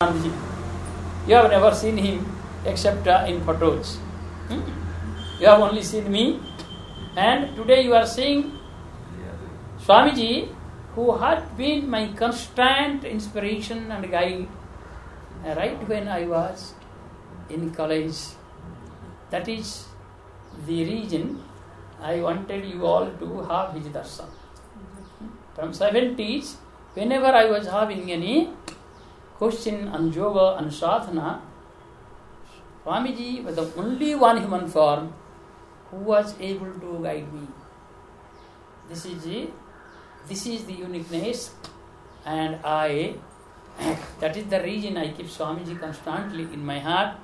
You have never seen him except in photos. You have only seen me. And today you are seeing Swamiji, who had been my constant inspiration and guide right when I was in college. That is the reason I wanted you all to have his darshan. From 70s, whenever I was having any question on yoga and sadhana, Swamiji was the only one human form who was able to guide me. This is the uniqueness, and that is the reason I keep Swamiji constantly in my heart.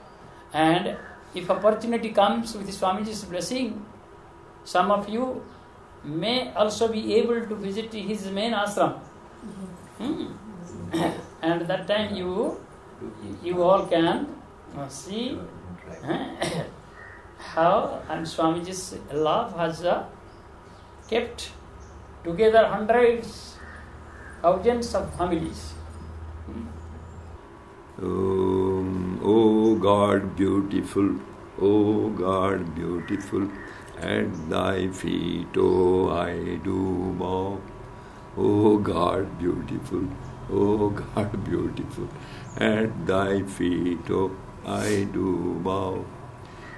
And if opportunity comes with Swamiji's blessing, some of you may also be able to visit his main ashram. And that time you all can see how and Swamiji's love has kept together hundreds, thousands of families. O God beautiful, O God beautiful, at thy feet, O I do bow. O God beautiful, O God beautiful, at thy feet, O I do bow.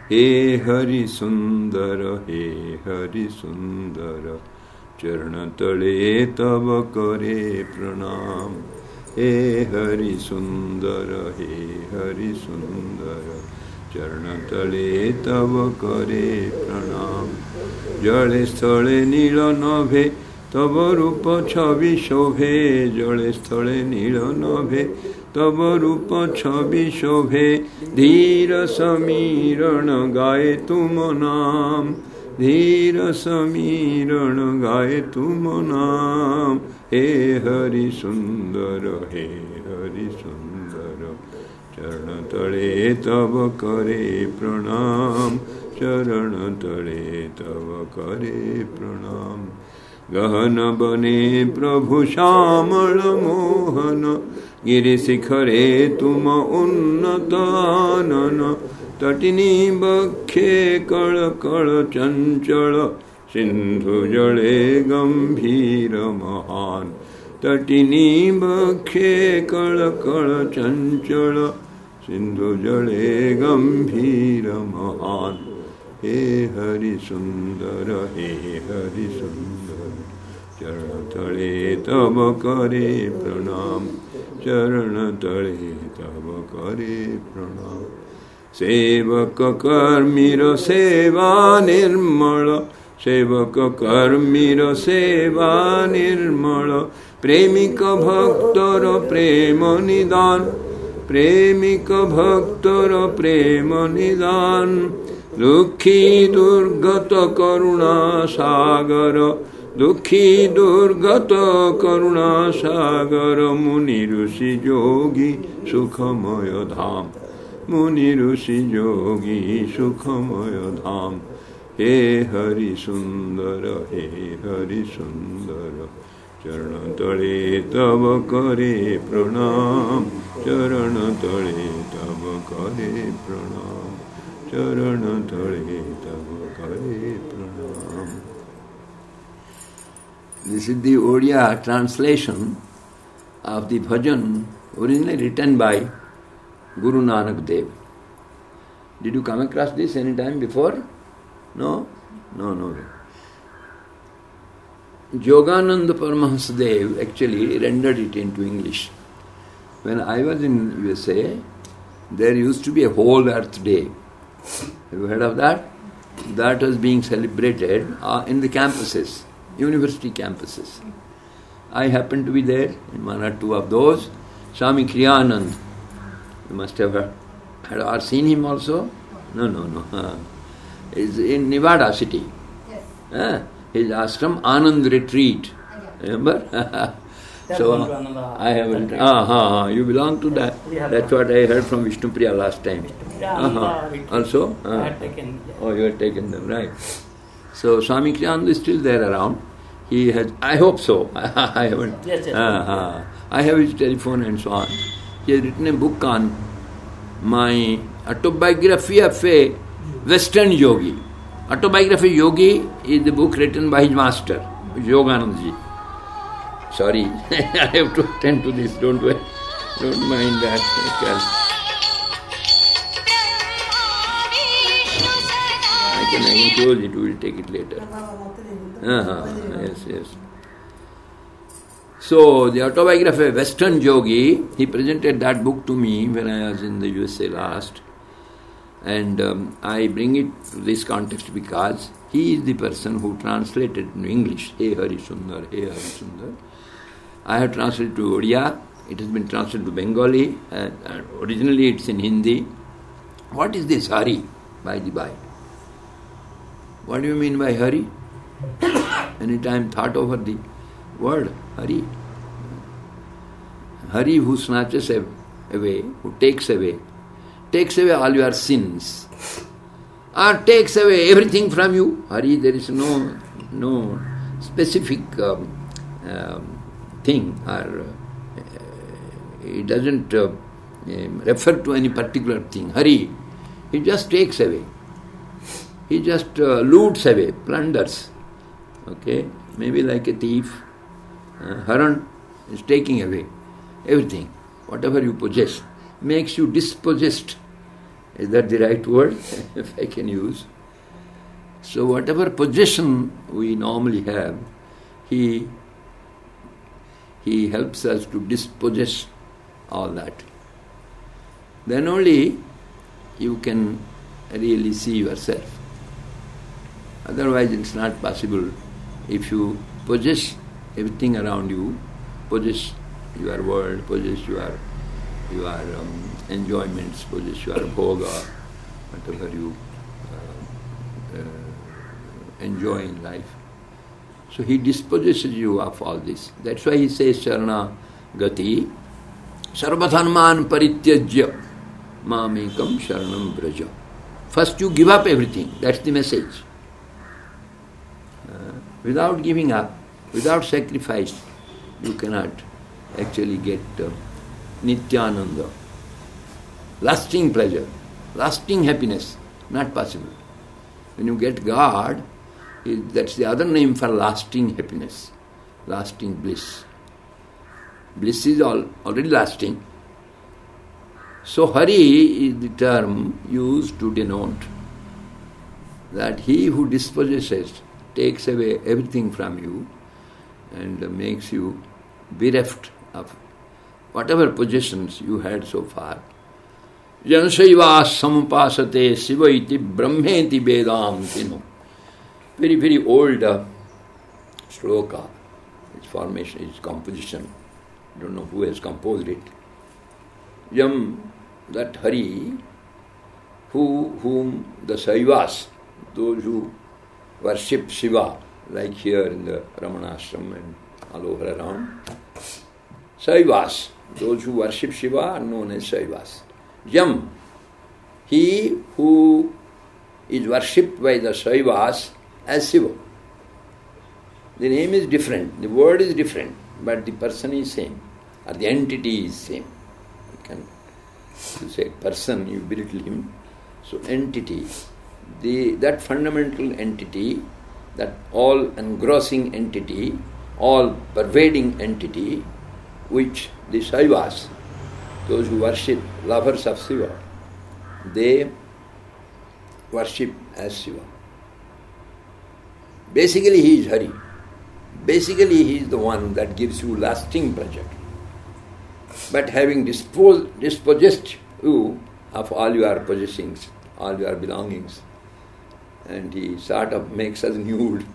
He Hari Sundara, He Hari Sundara, Charana tale tava kare pranam. He Hari Sundara, He Hari Sundara, Charana tale tava kare pranam. Jale sthale nila nabhe, tava rupa chhavi shobhe. Jale sthale nila nabhe, tava rupa chhavi shobhe. Dhira samirana gaye tum naam. Dhira samirana gaye tum naam. He Hari Sundara, He Hari Sundara, Charana tale tava kare pranam. Charana tale tava kare pranam. Gahana bane Prabhu Shamala Mohana, Giri Sikhare Tuma Unnatanana, Tatini Bakhe Kala Kala Chanchala, Sindhu Jale Gambhira Mahan. Tatini Bakhe Kala Kala Chanchala, Sindhu Jale Gambhira Mahan. He Hari Sundara, He Hari Sundara, Charana tale tava kare pranam. Charana tale tava kare pranam. Sevaka karmira seva nirmala, Sevaka karmira seva nirmala, Premika bhaktara prema nidan, Premika bhaktara prema nidan. Dukhi durgata karuna sagara, Dukhi durgata karuna sagara, Muni rusi yogi sukhamaya dham. Muni rusi yogi sukhamaya dham. He Hari Sundara, He Hari Sundara, Charana tale tava kare pranam. Charana tale tava kare pranam. Charana tale tava kare pranam. This is the Odia translation of the bhajan originally written by Guru Nanak Dev. Did you come across this any time before? No? No. Yogananda Paramahansa Dev actually rendered it into English. When I was in USA, there used to be a whole Earth Day. Have you heard of that? That was being celebrated in the campuses, university campuses. I happened to be there in one or two of those. Swami Chetanananda, you must have heard or seen him also? No. He's in Nevada City. Yes. His ashram, Anand Retreat. Remember? So, I haven't. You belong to that. That's what I heard from Vishnupriya last time. Also? I had taken. Oh, you had taken them, right. So, Swami Chetanananda is still there around. He has, I hope so. I haven't. Yes. I have his telephone and so on. He has written a book on my autobiography of a Western yogi. Autobiography Yogi is the book written by his master, Yoganandaji. Sorry, I have to attend to this, don't mind that. I can close it, we will take it later. Yes. So, the autobiography of a Western yogi, he presented that book to me when I was in the USA last. And I bring it to this context because he is the person who translated into English, Hey Hari Sundar, Hey Hari Sundar. I have translated to Odia, it has been translated to Bengali, and originally it's in Hindi. What is this Hari, by the by? What do you mean by Hari? Any time thought over the word Hari? Hari who snatches away, who takes away all your sins, or takes away everything from you. Hari, there is no specific thing, or it doesn't refer to any particular thing. Hari, he just takes away. He just loots away, plunders. Okay, maybe like a thief. Haran is taking away everything, whatever you possess, makes you dispossessed. Is that the right word, if I can use? So whatever possession we normally have, he helps us to dispossess all that. Then only you can really see yourself. Otherwise it's not possible. If you possess everything around you, possess your world, possess your enjoyments, possess your bhoga, whatever you enjoy in life. So he dispossesses you of all this. That's why he says Charana Gati Sarvathanman Parityajya Mamekam Sharanam Braja. First you give up everything, that's the message. Without giving up, without sacrifice, you cannot actually get Nityananda, lasting pleasure, lasting happiness, not possible. When you get God, that's the other name for lasting happiness, lasting bliss. Bliss is already lasting. So Hari is the term used to denote that he who dispossesses, takes away everything from you and makes you bereft of whatever possessions you had so far. Janasaiva samupasate siva iti brahmeti vedam tino. Very, very old shloka, its formation, its composition. I don't know who has composed it. That Hari, whom the Saivas, those who worship Shiva, like here in the Ashram and all over around, Saivas, those who worship Shiva are known as Saivas. He who is worshipped by the Saivas as Shiva. The name is different, the word is different, but the person is same, or the entity is same. You say person, you belittle him. So entity, that fundamental entity, that all-engrossing entity, all-pervading entity, which the Saivas, those who worship, lovers of Shiva, they worship as Shiva. Basically he is Hari. Basically he is the one that gives you lasting pleasure. But having dispossessed you of all your possessions, all your belongings, and he sort of makes us nude,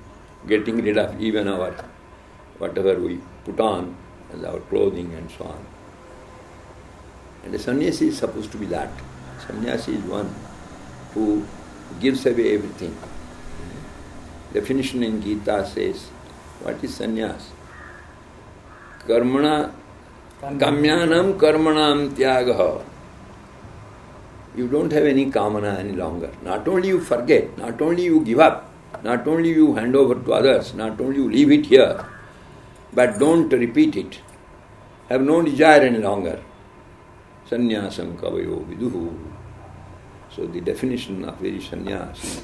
getting rid of even our whatever we put on as our clothing and so on. And a sannyasi is supposed to be that. Sannyasi is one who gives away everything. Definition in Gita says, what is sannyas? Karmana Kamyanam karmanam tyagaha. You don't have any kamana any longer. Not only you forget, not only you give up, not only you hand over to others, not only you leave it here, but don't repeat it. Have no desire any longer. Sannyasam kavayo viduhu. So the definition of very sannyas,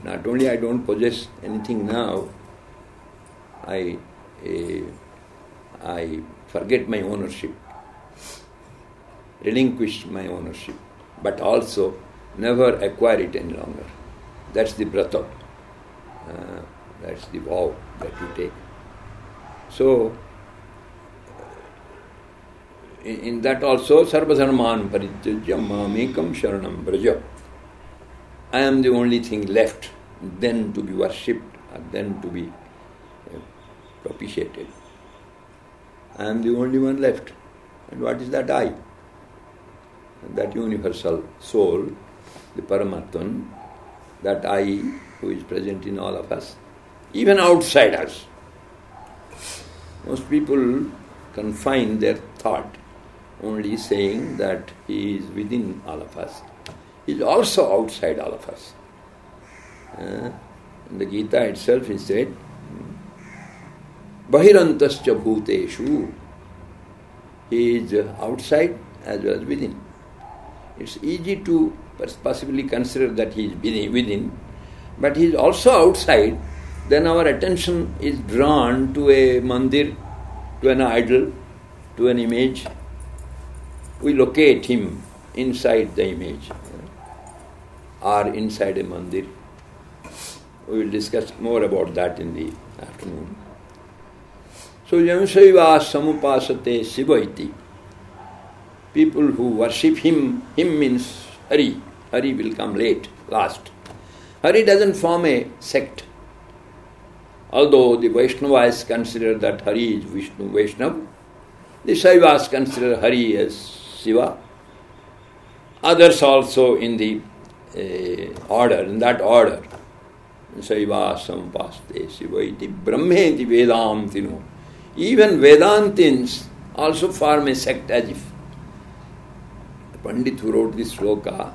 not only I don't possess anything now, I forget my ownership, relinquish my ownership, but also never acquire it any longer. That's the brata. That's the vow that you take. So, in that also, sarvadharman parityaja mamekam sharanam braja. I am the only thing left, then to be worshipped, and then to be propitiated. I am the only one left. And what is that I? That universal soul, the Paramatman, that I who is present in all of us, even outside us. Most people confine their thought only saying that he is within all of us. He is also outside all of us. In the Gita itself is said, Bahirantascha bhuteshu. He is outside as well as within. It's easy to possibly consider that he is within, but he is also outside. Then our attention is drawn to a mandir, to an idol, to an image. We locate him inside the image or inside a mandir. We will discuss more about that in the afternoon. So, Yamsaiva samupasate Shiva iti. People who worship him means Hari. Hari will come last. Hari doesn't form a sect. Although the Vaishnavas consider that Hari is Vaishnav, the Shaivas consider Hari as Shiva. Others also in the in that order. Shaiva sampaste Shiva iti brahmeti vedantino. Even Vedantins also form a sect as if. The Pandit who wrote this sloka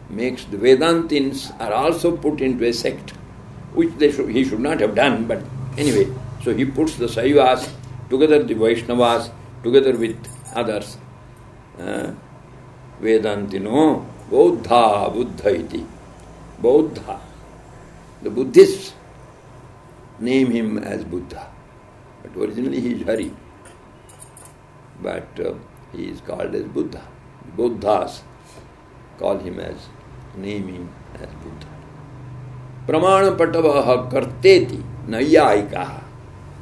makes the Vedantins are also put into a sect, which he should not have done, but anyway, so he puts the Saivas together, the Vaishnavas together with others. Vedantino, Bodha, Buddha iti. Bodha. The Buddhists name him as Buddha, but originally he is Hari. But he is called as Buddha. The Buddhas name him as Buddha. Pramana patavaha karteti nayyayikaha.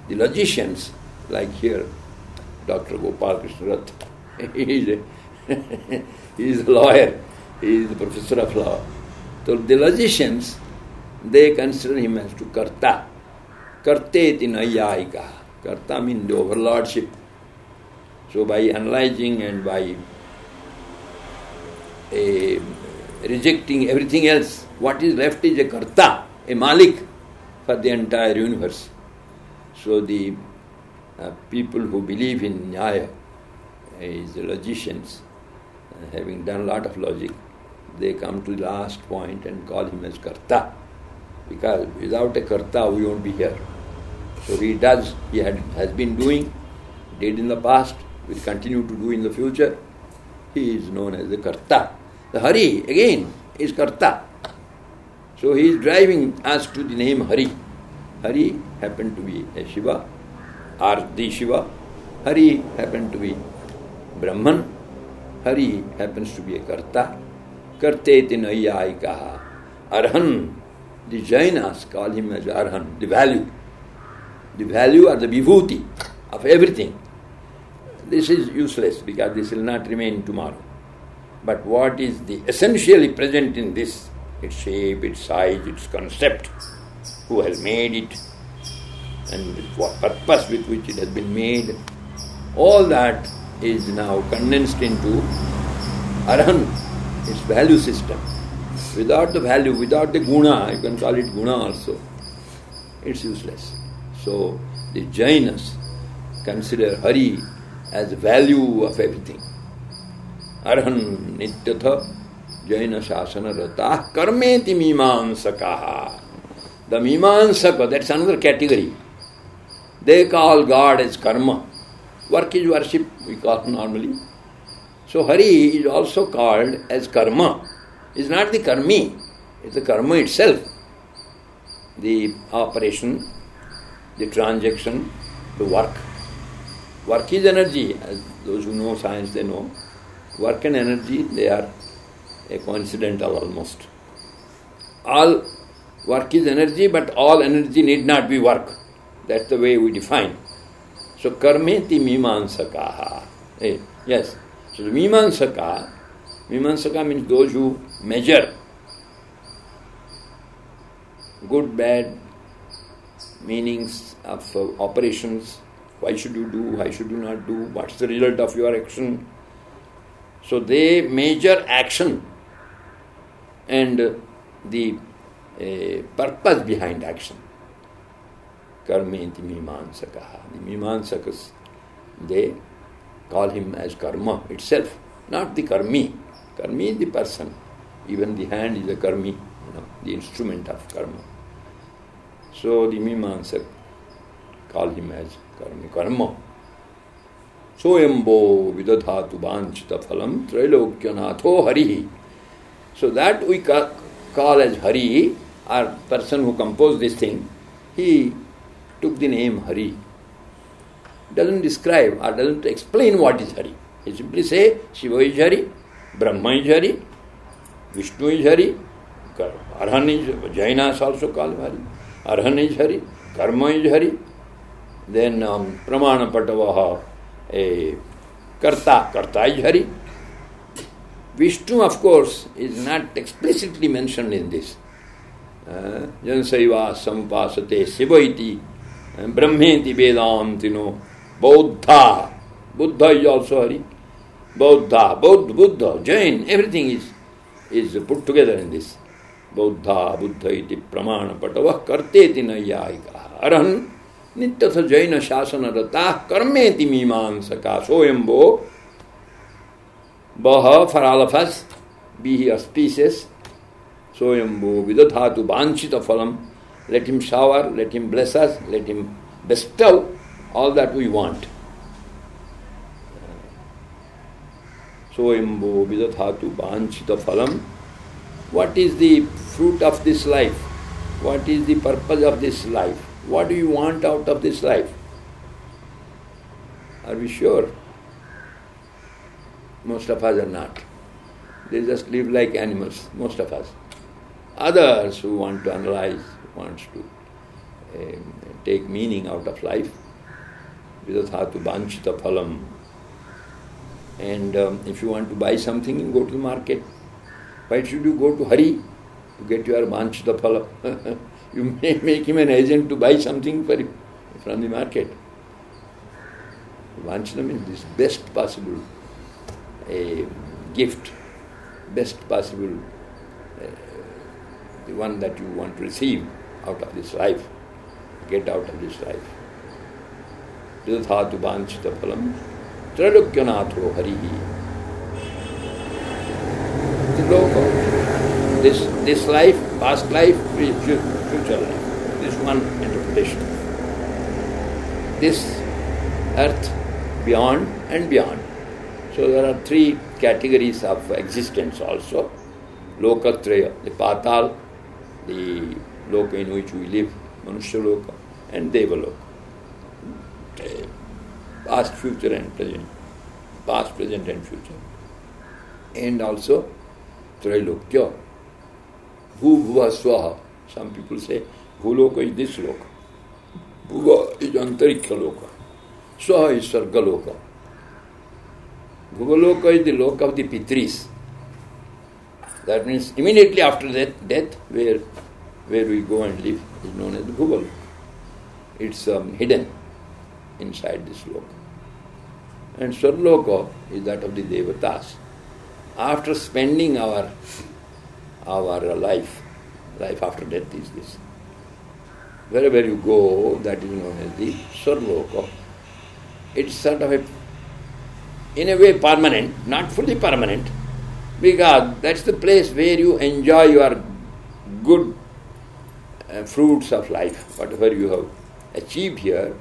The logicians, like here, Dr. Gopal Krishna Rath, he is a lawyer, he is the professor of law. So the logicians, they consider him as to karta. Karteti nayyayikaha. Karta means the overlordship. So by analyzing and by rejecting everything else, what is left is a karta, a malik for the entire universe. So the people who believe in Nyaya, is the logicians, having done a lot of logic, they come to the last point and call him as karta. Because without a karta we won't be here. So he has been doing, did in the past, will continue to do in the future. He is known as the karta. The Hari, again, is karta. So he is driving us to the name Hari. Hari happened to be a Shiva, or the Shiva. Hari happened to be Brahman. Hari happens to be a karta. Karteti nayyayikaha. Arhan. The Jainas call him as Arhan, the value. The value or the vibhuti of everything. This is useless because this will not remain tomorrow. But what is the essentially present in this, its shape, its size, its concept, who has made it, and what purpose with which it has been made, all that is now condensed into Arhan, its value system. Without the value, without the guna, you can call it guna also, it's useless. So the Jainas consider Hari as value of everything. Arhan nityatha Jaina Shasana Ratah Karmeti Mimansakaha. The Mimansaka, that's another category. They call God as karma. Work is worship, we call normally. So Hari is also called as karma. It's not the karmi, it's the karma itself. The operation, the transaction, the work. Work is energy. As those who know science, they know. Work and energy, they are a coincidental almost. All work is energy, but all energy need not be work. That's the way we define. So karmeti mimansakaha. Yes. So the mimansaka means those who measure good, bad meanings of operations. Why should you do? Why should you not do? What's the result of your action? So they measure action and the purpose behind action. Karmeti mimansakaha. The mimansakas, they call him as karma itself, not the karmi. Karmi is the person. Even the hand is a karmi, the instrument of karma. So the mimansak call him as karma. Soyambo vidadhatu vanchita phalam trailokyanaatho harihi. So that we call as Hari, or person who composed this thing, he took the name Hari. Doesn't describe or doesn't explain what is Hari. He simply say Shiva is Hari, Brahma is Hari, Vishnu is Hari, Arhan is, Jainas also call Hari, Arhan is Hari, Karma is Hari, then Pramana Patavaha, Karta is Hari. Vishnu, of course, is not explicitly mentioned in this. Jansaiva sampasate Sivaiti, Brahmeti Vedantino, Buddha. Buddha is also Hari. Buddha, Jain, everything is put together in this. Buddha iti pramana patavah karteti nayyayika. Arhan nityatha jaina shasana ratah karmeti mimansaka. Soyambo, Baha for all of us, be he auspicious. Soyambo vidadhatu vanchita phalam. Let him shower, let him bless us, let him bestow all that we want. Soyambo vidadhatu vanchita phalam. What is the fruit of this life? What is the purpose of this life? What do you want out of this life? Are we sure? Most of us are not. They just live like animals, most of us. Others who want to analyze, wants to take meaning out of life, vidadhatu vanchita phalam. And if you want to buy something, you go to the market. Why should you go to Hari to get your vanchita phalam? You may make him an agent to buy something for you from the market. Vanchita means this best possible gift, best possible, the one that you want to receive out of this life, get out of this life. Vidadhatu vanchita phalam trailokyanaatho harihi. The loka, this life, past life, future life. This one interpretation. This earth, beyond and beyond. So there are three categories of existence also. Lokatraya, the patal, the loka in which we live, Manushya loka, and Deva loka. Past, future and present. Past, present and future. And also Trailokya. Bhu Bhuva Swaha. Some people say Bhuloka is this loka. Bhuva is Antarikya loka. Swaha is Sarga loka. Bhuvaloka is the loka of the Pitris. That means immediately after death, where we go and live, is known as the Bhuvaloka. It's hidden inside this loka. And Sarloka is that of the Devatas. After spending our life after death is this. Wherever you go, that is known as the Sarloka. It's sort of in a way permanent, not fully permanent, because that's the place where you enjoy your good fruits of life. Whatever you have achieved here,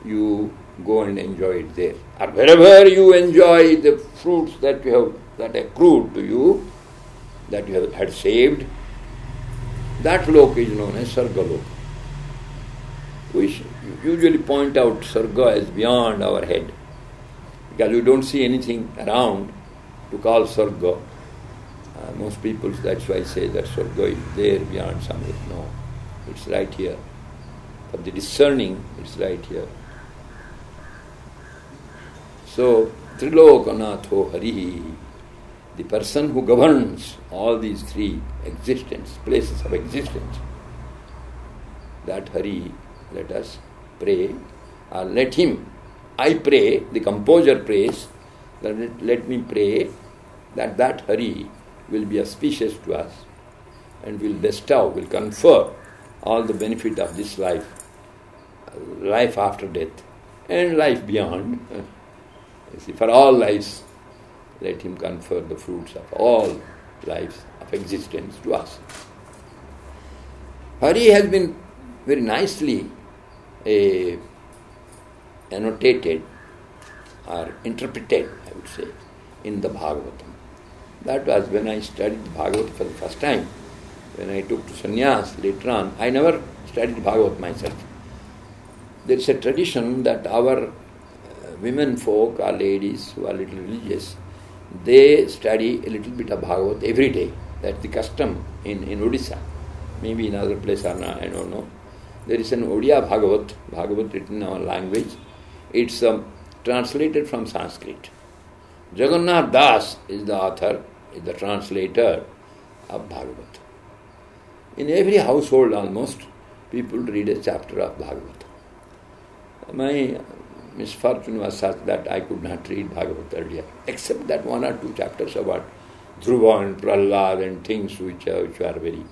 you go and enjoy it there. Or wherever you enjoy the fruits that accrued to you, that you have had saved, that loka is known as Sarga loka. We usually point out Sarga as beyond our head, because we don't see anything around to call Sarga. Most people, that's why say that Sarga is there beyond somewhere. No, it's right here. For the discerning, it's right here. So, Trilokanatho Hari, the person who governs all these three places of existence, that Hari, let us pray, or let him, I pray, the composer prays, let me pray that Hari will be auspicious to us and will bestow, will confer all the benefit of this life, life after death, and life beyond. For all lives, let him confer the fruits of all lives of existence to us. Hari has been very nicely annotated or interpreted, I would say, in the Bhagavatam. That was when I studied the Bhagavatam for the first time. When I took to sannyas later on, I never studied Bhagavatam myself. There is a tradition that our women folk or ladies who are little religious, they study a little bit of Bhagavad every day. That's the custom in Odisha. Maybe in other places or not, I don't know. There is an Odia Bhagavad written in our language. It's translated from Sanskrit. Jagannath Das is the author, is the translator of Bhagavad. In every household almost, people read a chapter of Bhagavad. My misfortune was such that I could not read Bhagavad earlier, except that one or two chapters about Dhruva and Prahlad and things which are very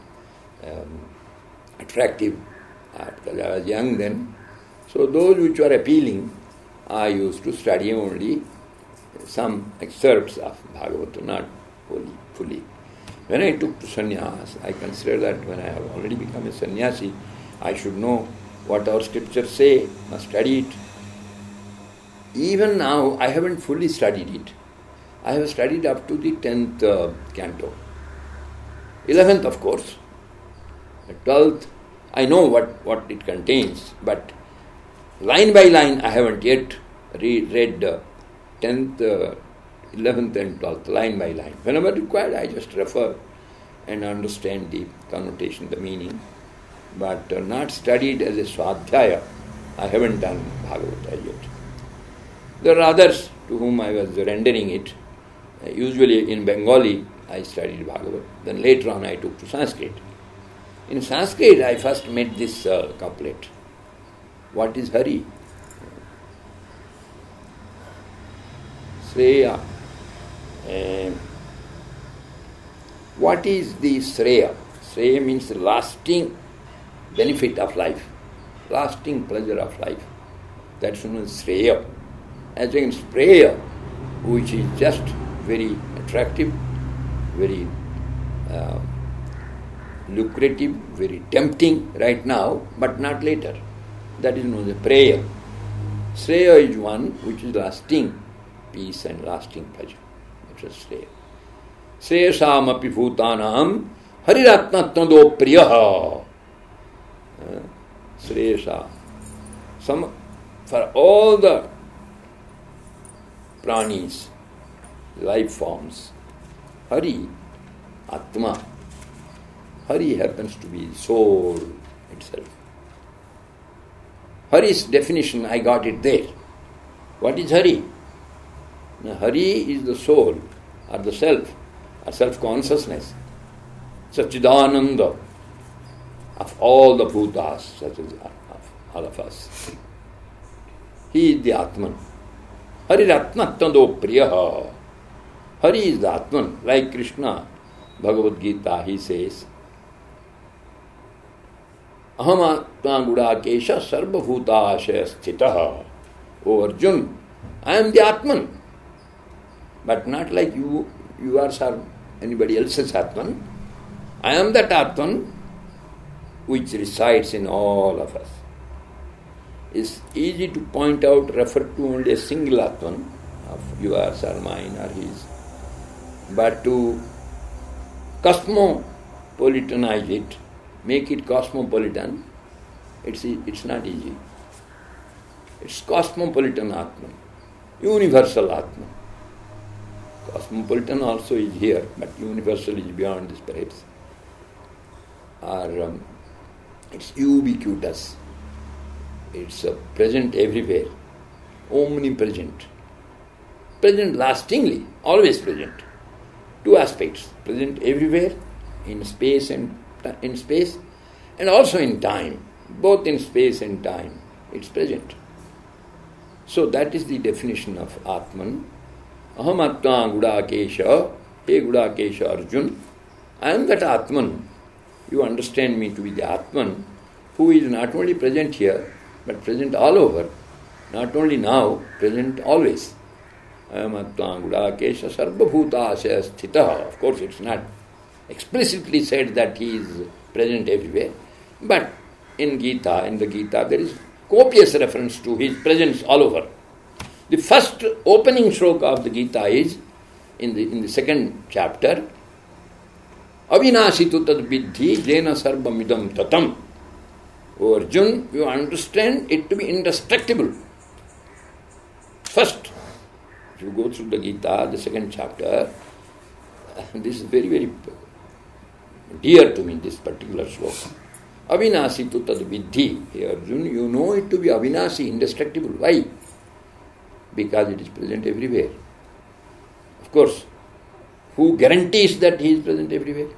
attractive, because I was young then. So those which were appealing, I used to study only some excerpts of Bhagavad, not fully. When I took to sannyas, I considered that when I have already become a sannyasi, I should know what our scriptures say, must study it. Even now, I haven't fully studied it. I have studied up to the 10th canto. 11th, of course. The 12th, I know what it contains, but line by line, I haven't yet read 10th, 11th and 12th, line by line. Whenever required, I just refer and understand the connotation, the meaning, but not studied as a swadhyaya. I haven't done Bhagavata yet. There are others to whom I was rendering it. Usually in Bengali, I studied Bhagavad. Then later on, I took to Sanskrit. In Sanskrit, I first met this couplet. What is Hari? Sreya. What is the Sreya? Sreya means the lasting benefit of life, lasting pleasure of life. That's known as Sreya. As against Preya, which is just very attractive, very lucrative, very tempting right now, but not later. That is known as Preya. Sreya is one which is lasting peace and lasting pleasure. That's a Sreya. Sreyasam api bhutanam hariratnatnado priyaha. Sreyasa. For all the pranis, life forms, Hari, Atma. Hari happens to be soul itself. Hari's definition, I got it there. What is Hari? Now, Hari is the soul, or the self, or self-consciousness, Sachidananda of all the bhutas, such as of all of us. He is the Atman. Hariratnatnado priyaha. Hari is the Atman. Like Krishna, Bhagavad Gita, he says, Aham atma gudakesha sarva bhutashaya sthitaha. O Arjun, I am the Atman. But not like you are anybody else's Atman. I am that Atman which resides in all of us. is easy to point out, refer to only a single Atman of yours or mine or his. But to cosmopolitanize it, make it cosmopolitan, it's not easy. It's cosmopolitan Atman, universal Atman. Cosmopolitan also is here, but universal is beyond this perhaps. Or it's ubiquitous. It's present everywhere, omnipresent. Present lastingly, always present. Two aspects, present everywhere, in space and also in time. Both in space and time, it's present. So that is the definition of Atman. Aham Atma Gudakesha, He Gudakesha Arjun. I am that Atman. You understand me to be the Atman, who is not only present here, but present all over. Not only now, present always. Aham Atma Gudakesha Sarvabhuta Asaya Sthita. Of course, it's not explicitly said that he is present everywhere. But in the Gita, there is copious reference to his presence all over. The first opening shloka of the Gita is in the second chapter. Avinasi tu tad vidhi jena sarvamidam tatam. O Arjun, you understand it to be indestructible. First, if you go through the Gita, the second chapter, this is very, very dear to me, this particular shloka. Avinasi tu tad vidhi. Hey Arjun, you know it to be avinasi, indestructible. Why? Because it is present everywhere. Of course, who guarantees that he is present everywhere?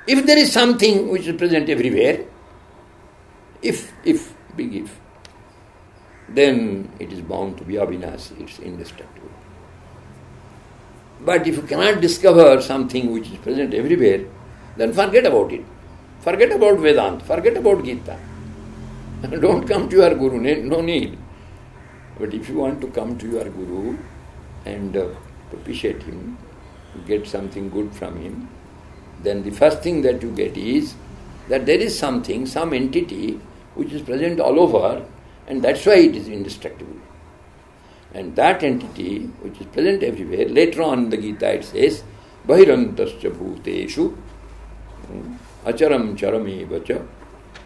If there is something which is present everywhere, big if, then it is bound to be avinasi, it's indestructible. But if you cannot discover something which is present everywhere, then forget about it. Forget about Vedanta, forget about Gita. Don't come to your Guru, no need. But if you want to come to your Guru and propitiate him, get something good from him, then the first thing that you get is that there is something, some entity which is present all over, and that's why it is indestructible. And that entity which is present everywhere, later on in the Gita it says, Bahirantascha bhuteshu acharam charamevacha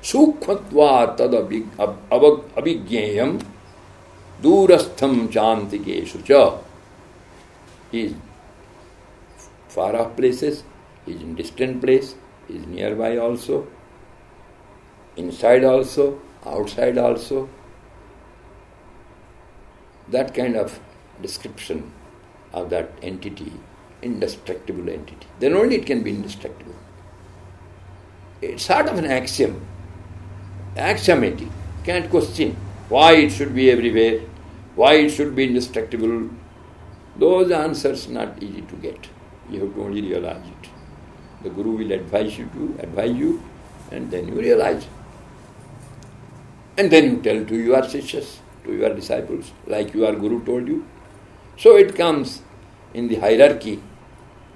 sukhatva tad abhigyeyam durastham chantikeshu cha. He is far off places, he is in distant place, he is nearby also, inside also, outside also. That kind of description of that entity, indestructible entity. Then only it can be indestructible. It's sort of an axiom, axiomatic. Can't question why it should be everywhere, why it should be indestructible. Those answers not easy to get. You have to only realize it. The Guru will advise you, and then you realize. And then you tell to your sishyas, to your disciples, like your Guru told you. So it comes in the hierarchy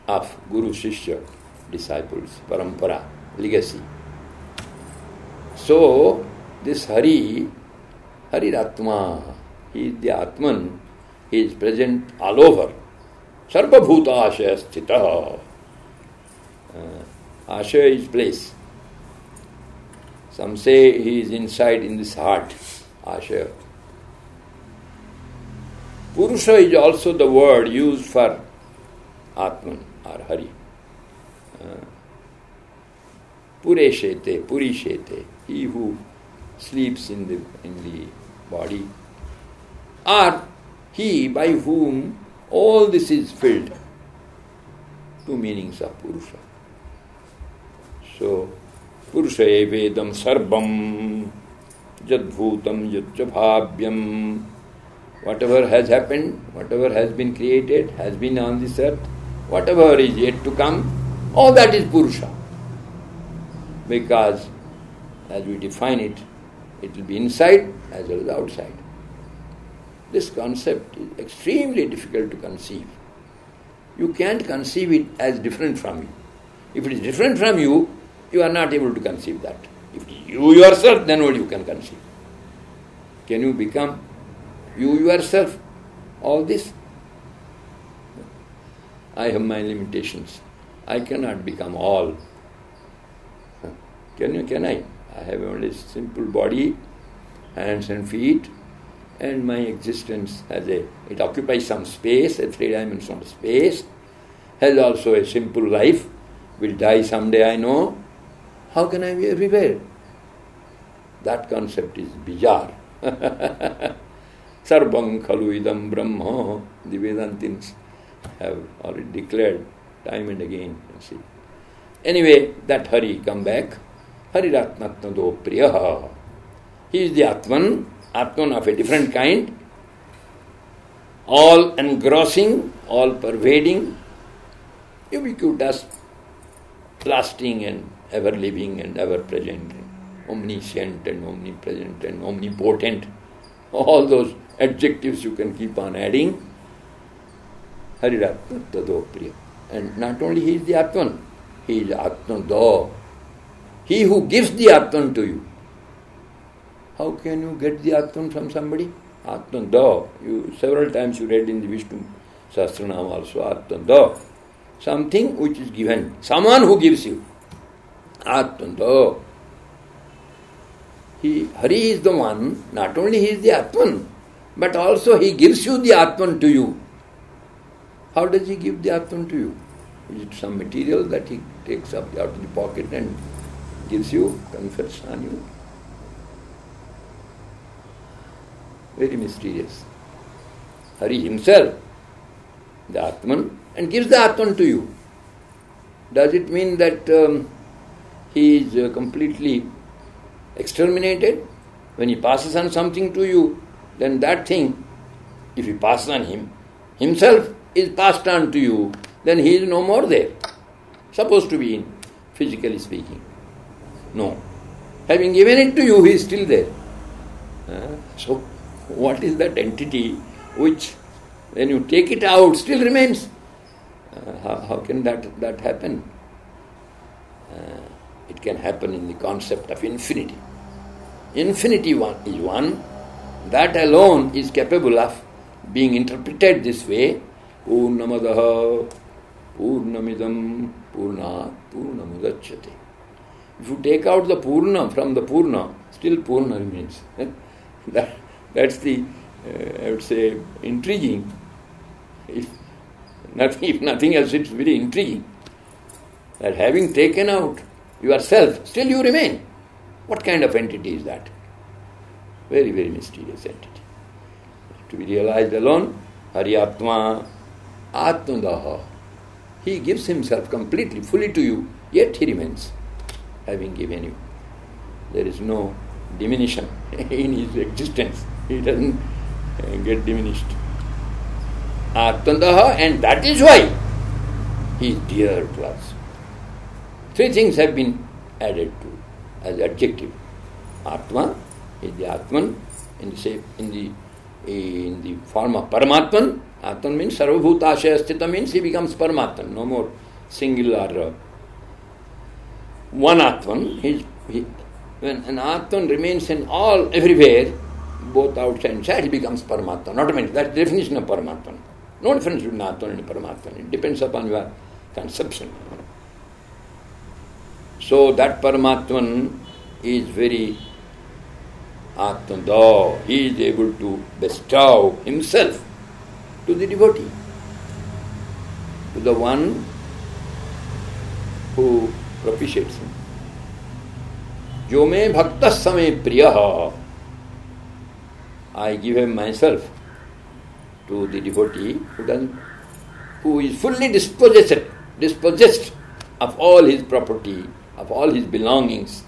of Guru, Shishya, disciples, parampara, legacy. So this Hariratma, he is the Atman, he is present all over. Sarvabhuta Ashaya Sthita. Ashaya is place. Some say he is inside in this heart, Ashaya. Purusha is also the word used for Atman or Hari. Pureshete, Purishete, he who sleeps in the body, or he by whom all this is filled. Two meanings of Purusha. So, Purusha evedam sarvam jadbhutam yajjabhavyam. Whatever has happened, whatever has been created, has been on this earth, whatever is yet to come, all that is Purusha. Because, as we define it, it will be inside as well as outside. This concept is extremely difficult to conceive. You can't conceive it as different from you. If it is different from you, you are not able to conceive that. If it is you yourself, then what you can conceive? Can you become you yourself all this? I have my limitations. I cannot become all. Can I? I have only a simple body, hands and feet, and my existence it occupies some space, a three-dimensional space, has also a simple life, will die someday, I know. How can I be everywhere? That concept is bizarre. Sarvam khalu idam brahma, the Vedantins have already declared time and again. See. Anyway, that Hari come back. Hariratmatma do priyaha. He is the Atman of a different kind, all engrossing, all pervading, ubiquitous, lasting and ever living and ever present, omniscient and omnipresent and omnipotent. All those adjectives you can keep on adding. Hariratma do priya. And not only he is the Atman, he is Atman do. He who gives the Atman to you. How can you get the Atman from somebody? Atman do. Several times you read in the Vishnu Sahasranam also, Atman do. Something which is given. Someone who gives you. Atman do. Hari is the one, not only he is the Atman, but also he gives you the Atman to you. How does he give the Atman to you? Is it some material that he takes up out of the pocket and gives you, confers on you? Very mysterious. Hari himself, the Atman, and gives the Atman to you. Does it mean that he is completely exterminated? When he passes on something to you, then that thing, if he passes on himself is passed on to you, then he is no more there. Supposed to be in, physically speaking. No. Having given it to you, he is still there. So, what is that entity which, when you take it out, still remains? How can that happen? It can happen in the concept of infinity. Infinity is one. That alone is capable of being interpreted this way. Purnamadaha, Purnamidam, Purnat, Purnamudachyate. If you take out the Purna from the Purna, still Purna remains. That's the, I would say, intriguing. If nothing else, it's very intriguing. That having taken out yourself, still you remain. What kind of entity is that? Very, very mysterious entity. To be realized alone, Hariyatma, Atmadaha. He gives himself completely, fully to you, yet he remains, having given you. There is no diminution in his existence. He doesn't get diminished. Atmadaha, and that is why he is dear to us. Three things have been added to as adjective. Atma is the Atman in the form of Paramatman. Atman means Sarvabhuta Ashaya Sthita, means he becomes Paramatman, no more single or one Atman. When an Atman remains in all, everywhere, both outside and inside, he becomes Paramatman. Automatically, that's the definition of Paramatman. No difference between Atman and Paramatman. It depends upon your conception. So that Paramatman is very Atmada. He is able to bestow himself to the devotee, to the one who propitiates him. Jo me bhakta same priyaha. I give him myself to the devotee who is fully dispossessed of all his property, of all his belongings.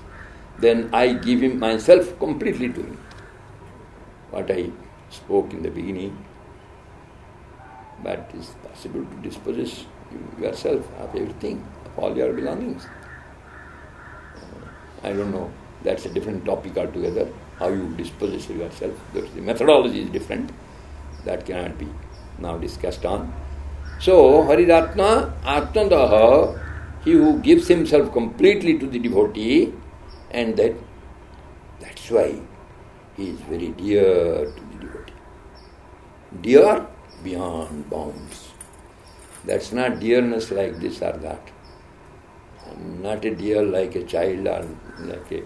Then I give him myself completely to him. What I spoke in the beginning, but it is possible to dispossess yourself of everything, of all your belongings. I don't know, that's a different topic altogether, how you dispossess yourself. The methodology is different. That cannot be now discussed on. So, Hariratma Atmadaha, he who gives himself completely to the devotee, and that That's why he is very dear to the devotee. Dear beyond bounds. That's not dearness like this or that. Not a dear like a child or like a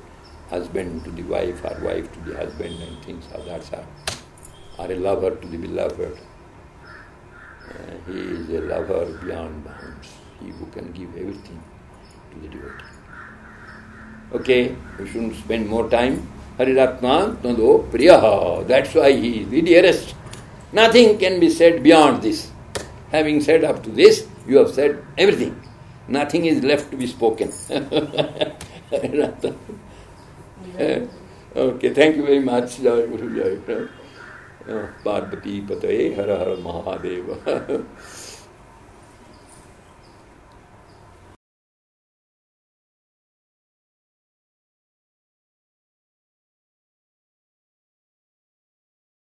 husband to the wife or wife to the husband and things of that sort. Or a lover to the beloved. He is a lover beyond bounds. He who can give everything to the devotee. Okay, we shouldn't spend more time. Hariratma Tando Priyaha. That's why he is the dearest. Nothing can be said beyond this. Having said up to this, you have said everything. Nothing is left to be spoken. Okay, thank you very much. Jai Guru Jai Prabhu. Parvati Pataye Hara Hara Mahadeva.